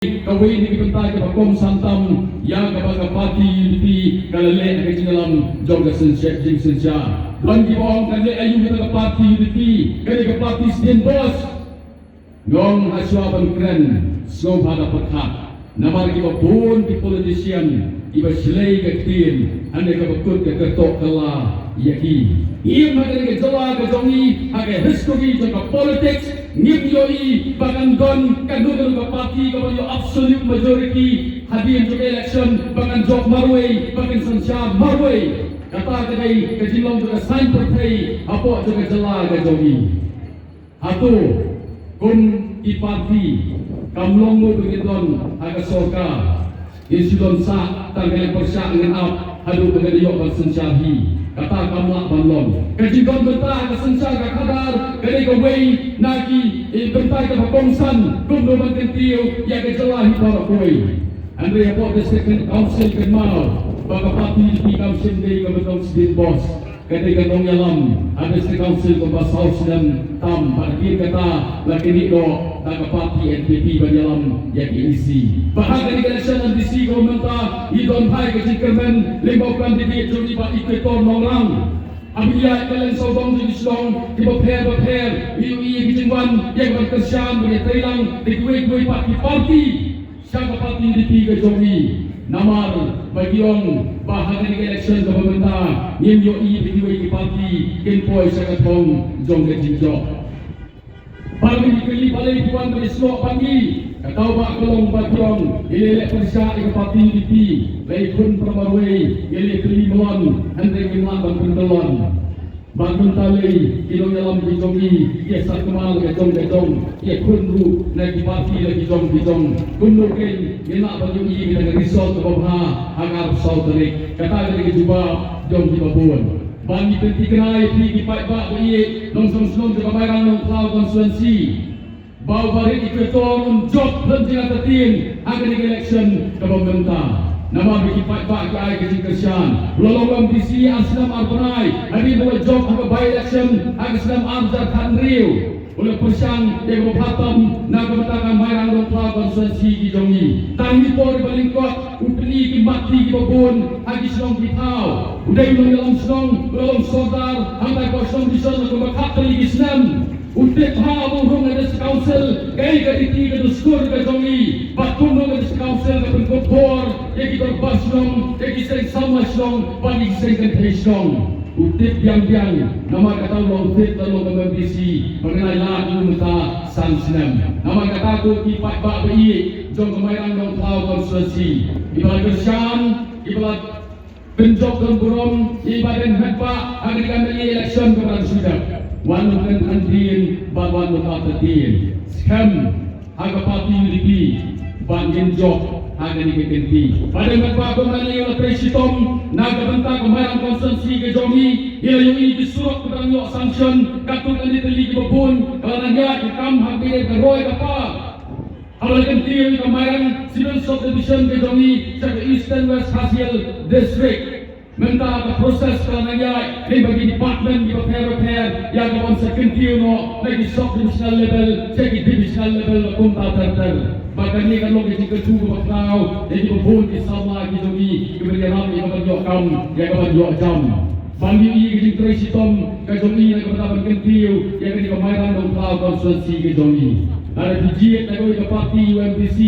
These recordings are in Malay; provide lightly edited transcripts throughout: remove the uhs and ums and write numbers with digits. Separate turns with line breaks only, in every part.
kawin ni kita ke Pakong Santam yang kepada parti UDP kalale ke dalam jogga sensiap jing sensia dan di bawah kalale ayu kita ke parti UDP ke parti Sdn Bos ngong aswaban keren so pada pekat nama kita pun di politician iba selai ke tim anda ke bekut ke ketok kala yaki ia makan ke jala ke jongi agar history jangka politics ngim yoi bahkan don kandungan ke parti kalau yo absolute majority hadir untuk election bahkan jok marway bahkan sensia marway kata kedai kejilong juga sign partai apa juga jala ke jongi atu kun di parti kamlong mo begidon aga soka insidon sa tanggal persyak dengan ap hadu pegadiok bang sensiahi kata kamlak banlon kejidon bentah aga sensia aga kadar dari kawai naki bentai ke Pakongsan kumdo bangkentiu ya ke jelahi para koi Andre apa district council kenal baka parti di council day ke betong Sdn Bos ketika nong yalam ada district council ke Basau dan tam parkir kata laki ni do baka parti NPP banyalam ya isi bahkan di election NDC komenta idon hai ke Cikermen limau kandidat joni ba ikutor nongrang Abia kalian saudong di Slong di beper UI Bijingwan yang berkesan bagi Thailand di kuih parti siapa parti di tiga jongi namar bagi orang bahagian election ke pemerintah yang UI di kuih parti kempoi sangat hong jong ke jinjok bagi dikeli balai tuan dari Slong pagi kau bak kelong bagiong ilelek persyak ke parti UDP lai pun perbarui ilelek kelimuan hendak mengelak bangkun telon bangkun tali ilong dalam bijongi ia sak kemal gajong ia kunru lagi parti lagi jong kunrukin ilak bagi ia dengan risau ke bawah agar sauterik kata dari jubah jong di babun bagi penti kenai pergi pai bak bagi longsong ke pameran long cloud konstituensi bau balik ikutor job penting tertin agar election ke pemerintah nama bagi pak ke ai kesian lolong ambisi aslam arbanai hari dua job ke by election aslam amzar khanriu oleh persang yang berhatam nak kementangan mairang lokal konstituensi di jongi tangi por balingkot upni ki mati ki babun agi slong pitau udai dalam slong lolong sodar antai kosong di sana ke bakat lagi islam untuk hal burung ada council kaya kaditi ke duskur ke jongi batung ada council ke pengkopor yang kita basnong yang kita sama slong bagi kita kentai slong untuk biang nama kata Allah untuk lalu kembisi mengenai lagu muta sansinam nama kata aku kipat bak bayi jong kemairang dong tahu konstitusi ibarat kersyam ibarat benjok dan burung ibarat hebat agar election kepada sudah wanukan andiin bawan mutatin scam aga parti UDP bangin job aga ni kekenti pada mereka kembali oleh Presitom naga bentang kemarin konstitusi ke jongi ia UI disuruh kepada yok sanction katut andi teli ke babun kalau nanya ikam hampir ke roy apa kalau kenti kemarin civil subdivision ke jongi sebagai Eastern West Hasil District minta ke proses kerana ini bagi department di repair yang kawan sekenti no lagi subdivisional level jadi divisional level kumta terter bahkan ini kan logi kecu bakau jadi babun di sama di jongi kemudian ramai yang berjok kam yang berjok jam bagi ini ke Presitom ke jongi yang kepada kenti yang ke kemarin dong tahu konstitusi ke jongi ada dijiat dari ke parti UMDC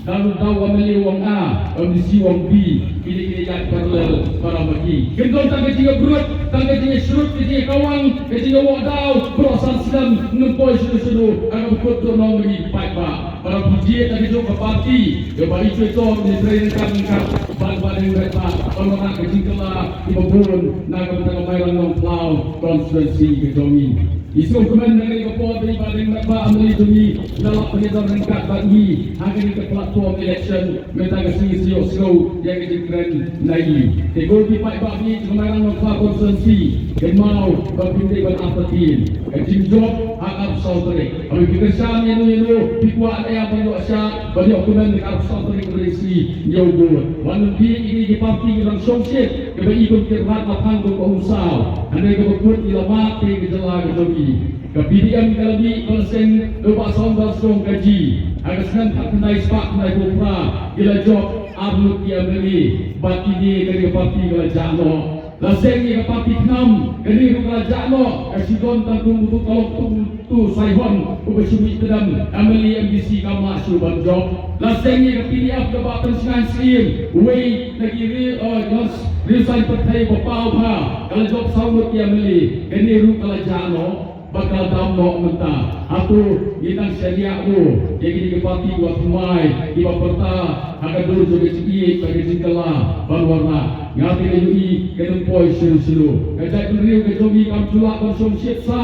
lalu tahu ameli wong A UMDC wong B kini jadi paralel para bagi gendong tangga tiga berut tangga tiga surut tiga kawang tiga wong tahu proses Islam nempoi sudu agar berkut dorong bagi pak para dijiat dari ke parti ke bagi itu diperintahkan bal-bal mereka orang keciklah di babun naga bertangga nong plau konstitusi ke jongi isu kemen dari kapol daripada mereka ambil demi dalam pengejar ringkat bagi agar ke platform election mereka kasih siok yang keren lagi tegol di pai bagi kemarin lokal konstitusi kemau berpindah berapatin kecil job agar saudari kalau kita sama ini dikuat yang banyak syak banyak kemen agar saudari berisi jauh wanita ini di parti yang songsit kebagi ikut kermat lapang ke usaha anda ke berkut di lemah ke jelah ke ke PDM kalami persen lepas sonda strong gaji agar senang tak kenai sepak kenai kopra gila job ablut dia beli bati dia dari parti kerajaan lo laseng dia parti enam dari kerajaan lo kasidon tanggung untuk kalau tu saihon ubesumi tedam ameli MBC kama suban job laseng dia PDF dapat pensiunan slim way lagi resign partai bapau ha kalau job saudut dia beli dari kerajaan lo bakal damno mentah aku inang syariah mu jadi kepati buat mai di baperta akan dulu juga cikik bagi cikala berwarna ngati lagi kenempoi silu-silu kajak beriu ke jogi kam culak konsum syetsa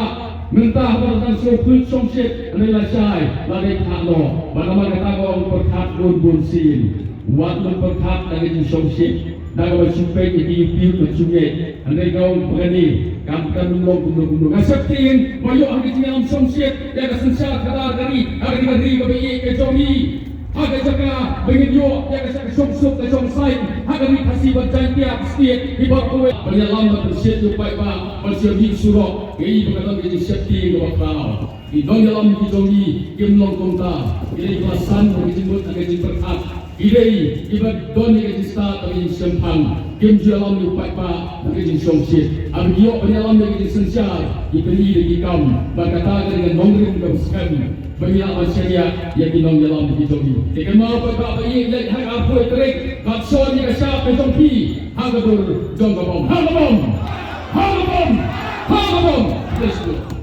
mentah berdan soput somsyet adalah syai lagi takno bagaimana kata orang perkat bun sin buat perkat lagi somsyet dalam supaya jadi piu sungai andai kau berani kamkan mengundung ngaseptin bayu hari ini dalam somsyet yang kesensa kadar dari hari negeri kebayi kejomi agak jaga menginjau yang kesensa somsuk ke somsai agak dikasih berjanji tiap setiap hibat kue penyelam bersiap supaya pak bersiap surok ini berkata menjadi septi ke bakal di dalam kejomi kimlong kongta ini kelasan berjemput agak berkat Idei ibat doni ke jista tapi sempang kim jalan lupa pa ke jinsongsit abdio penyalam ke jinsensar diberi di kam berkata dengan nongrim ke skam banyak masyarakat yang dinong dalam hidup tekan mau apa bayi dan hak apa terik bakso ni kasap petompi hagadur jonggabom hagabom let's go